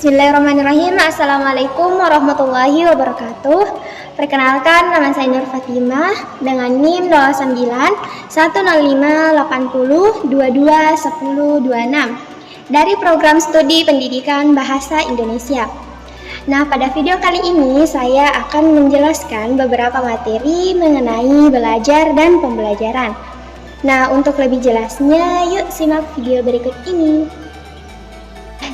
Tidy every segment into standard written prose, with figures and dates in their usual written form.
Bismillahirrahmanirrahim. Assalamualaikum warahmatullahi wabarakatuh. Perkenalkan, nama saya Nur Fatimah dengan NIM 09 105 80 22 10 26 dari Program Studi Pendidikan Bahasa Indonesia. Nah, pada video kali ini saya akan menjelaskan beberapa materi mengenai belajar dan pembelajaran. Nah, untuk lebih jelasnya, yuk simak video berikut ini.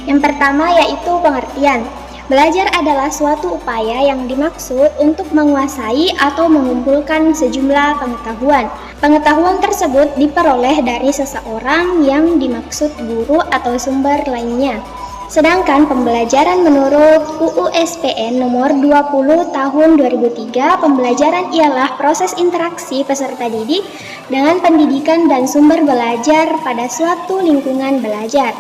Yang pertama yaitu pengertian. Belajar adalah suatu upaya yang dimaksud untuk menguasai atau mengumpulkan sejumlah pengetahuan. Pengetahuan tersebut diperoleh dari seseorang yang dimaksud guru atau sumber lainnya. Sedangkan pembelajaran menurut UU SPN nomor 20 tahun 2003, pembelajaran ialah proses interaksi peserta didik dengan pendidikan dan sumber belajar pada suatu lingkungan belajar.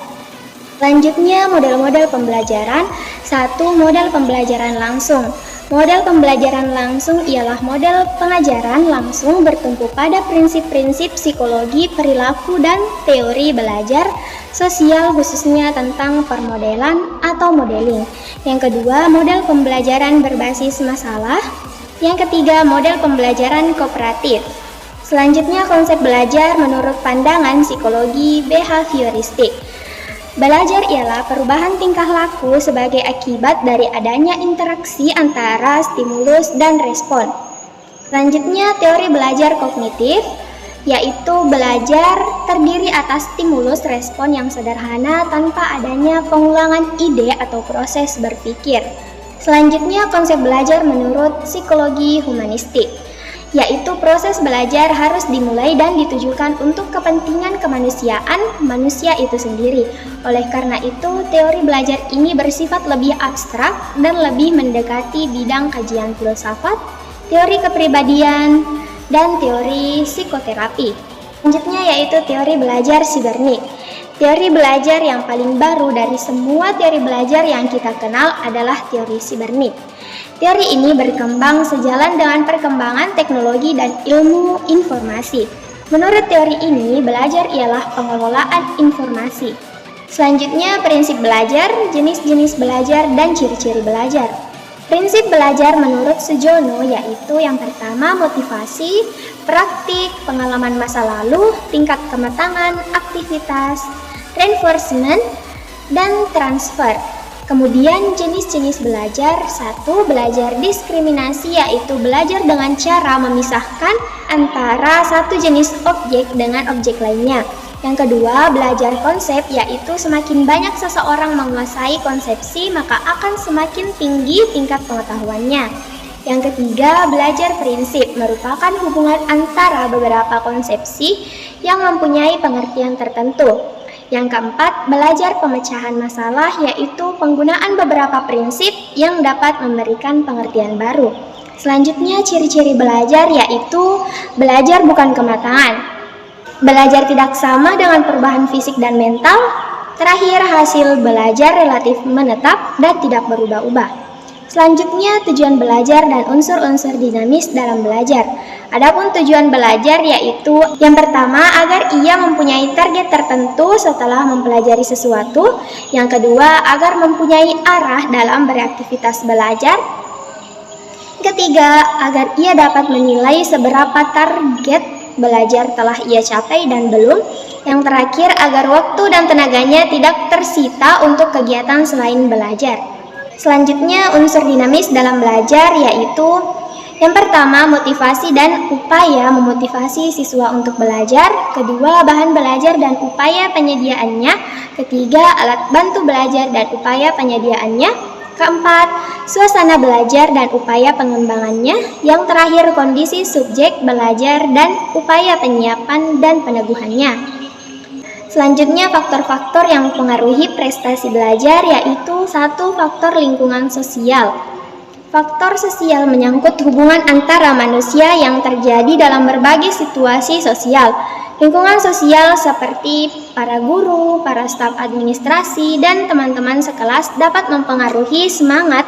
Selanjutnya, model-model pembelajaran. 1. Model pembelajaran langsung. Model pembelajaran langsung ialah model pengajaran langsung bertumpu pada prinsip-prinsip psikologi, perilaku, dan teori belajar sosial khususnya tentang permodelan atau modeling. Yang kedua, model pembelajaran berbasis masalah. Yang ketiga, model pembelajaran kooperatif. Selanjutnya, konsep belajar menurut pandangan psikologi behavioristik. Belajar ialah perubahan tingkah laku sebagai akibat dari adanya interaksi antara stimulus dan respon. Selanjutnya, teori belajar kognitif, yaitu belajar terdiri atas stimulus respon yang sederhana tanpa adanya pengulangan ide atau proses berpikir. Selanjutnya, konsep belajar menurut psikologi humanistik, yaitu proses belajar harus dimulai dan ditujukan untuk kepentingan kemanusiaan manusia itu sendiri. Oleh karena itu, teori belajar ini bersifat lebih abstrak dan lebih mendekati bidang kajian filsafat, teori kepribadian, dan teori psikoterapi. Selanjutnya yaitu teori belajar sibernik. Teori belajar yang paling baru dari semua teori belajar yang kita kenal adalah teori sibernik. Teori ini berkembang sejalan dengan perkembangan teknologi dan ilmu informasi. Menurut teori ini, belajar ialah pengelolaan informasi. Selanjutnya, prinsip belajar, jenis-jenis belajar, dan ciri-ciri belajar. Prinsip belajar menurut Sujono yaitu yang pertama motivasi, praktik, pengalaman masa lalu, tingkat kematangan, aktivitas, reinforcement, dan transfer. Kemudian jenis-jenis belajar. 1. Belajar diskriminasi, yaitu belajar dengan cara memisahkan antara satu jenis objek dengan objek lainnya. Yang kedua, belajar konsep, yaitu semakin banyak seseorang menguasai konsepsi maka akan semakin tinggi tingkat pengetahuannya. Yang ketiga, belajar prinsip, merupakan hubungan antara beberapa konsepsi yang mempunyai pengertian tertentu. Yang keempat, belajar pemecahan masalah, yaitu penggunaan beberapa prinsip yang dapat memberikan pengertian baru. Selanjutnya, ciri-ciri belajar yaitu belajar bukan kematangan. Belajar tidak sama dengan perubahan fisik dan mental. Terakhir, hasil belajar relatif menetap dan tidak berubah-ubah. Selanjutnya, tujuan belajar dan unsur-unsur dinamis dalam belajar. Adapun tujuan belajar yaitu yang pertama, agar ia mempunyai target tertentu setelah mempelajari sesuatu. Yang kedua, agar mempunyai arah dalam beraktivitas belajar. Ketiga, agar ia dapat menilai seberapa target belajar telah ia capai dan belum. Yang terakhir, agar waktu dan tenaganya tidak tersita untuk kegiatan selain belajar. Selanjutnya, unsur dinamis dalam belajar yaitu yang pertama, motivasi dan upaya memotivasi siswa untuk belajar. Kedua, bahan belajar dan upaya penyediaannya. Ketiga, alat bantu belajar dan upaya penyediaannya. Keempat, suasana belajar dan upaya pengembangannya. Yang terakhir, kondisi subjek belajar dan upaya penyiapan dan peneguhannya. Selanjutnya, faktor-faktor yang mempengaruhi prestasi belajar yaitu 1. Faktor lingkungan sosial. Faktor sosial menyangkut hubungan antara manusia yang terjadi dalam berbagai situasi sosial. Lingkungan sosial seperti para guru, para staf administrasi, dan teman-teman sekelas dapat mempengaruhi semangat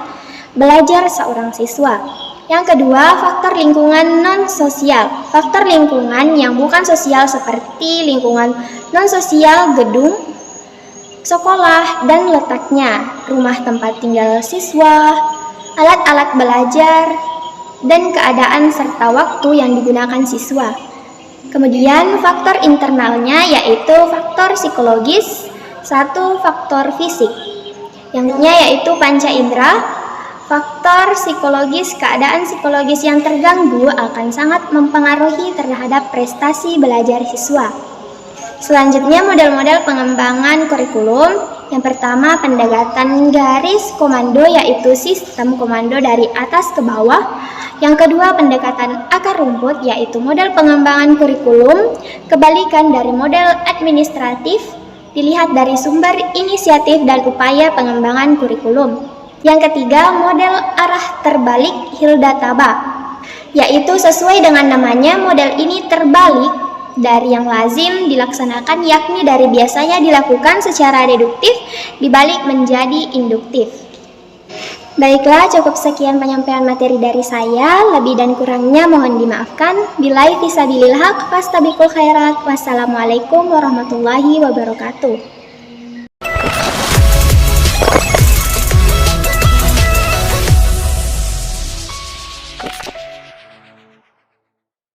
belajar seorang siswa. Yang kedua, faktor lingkungan non-sosial. Faktor lingkungan yang bukan sosial seperti lingkungan non-sosial gedung, sekolah dan letaknya, rumah tempat tinggal siswa, alat-alat belajar, dan keadaan serta waktu yang digunakan siswa. Kemudian faktor internalnya yaitu faktor psikologis, satu faktor fisik, yang yaitu panca indera. Faktor psikologis, keadaan psikologis yang terganggu akan sangat mempengaruhi terhadap prestasi belajar siswa. Selanjutnya model-model pengembangan kurikulum. Yang pertama pendekatan garis komando yaitu sistem komando dari atas ke bawah. Yang kedua pendekatan akar rumput yaitu model pengembangan kurikulum kebalikan dari model administratif, dilihat dari sumber inisiatif dan upaya pengembangan kurikulum. Yang ketiga model arah terbalik Hilda Taba, yaitu sesuai dengan namanya model ini terbalik dari yang lazim dilaksanakan, yakni dari biasanya dilakukan secara deduktif dibalik menjadi induktif. Baiklah, cukup sekian penyampaian materi dari saya. Lebih dan kurangnya mohon dimaafkan. Billahi fisabilillah, fastabiqul khairat. Wassalamualaikum warahmatullahi wabarakatuh.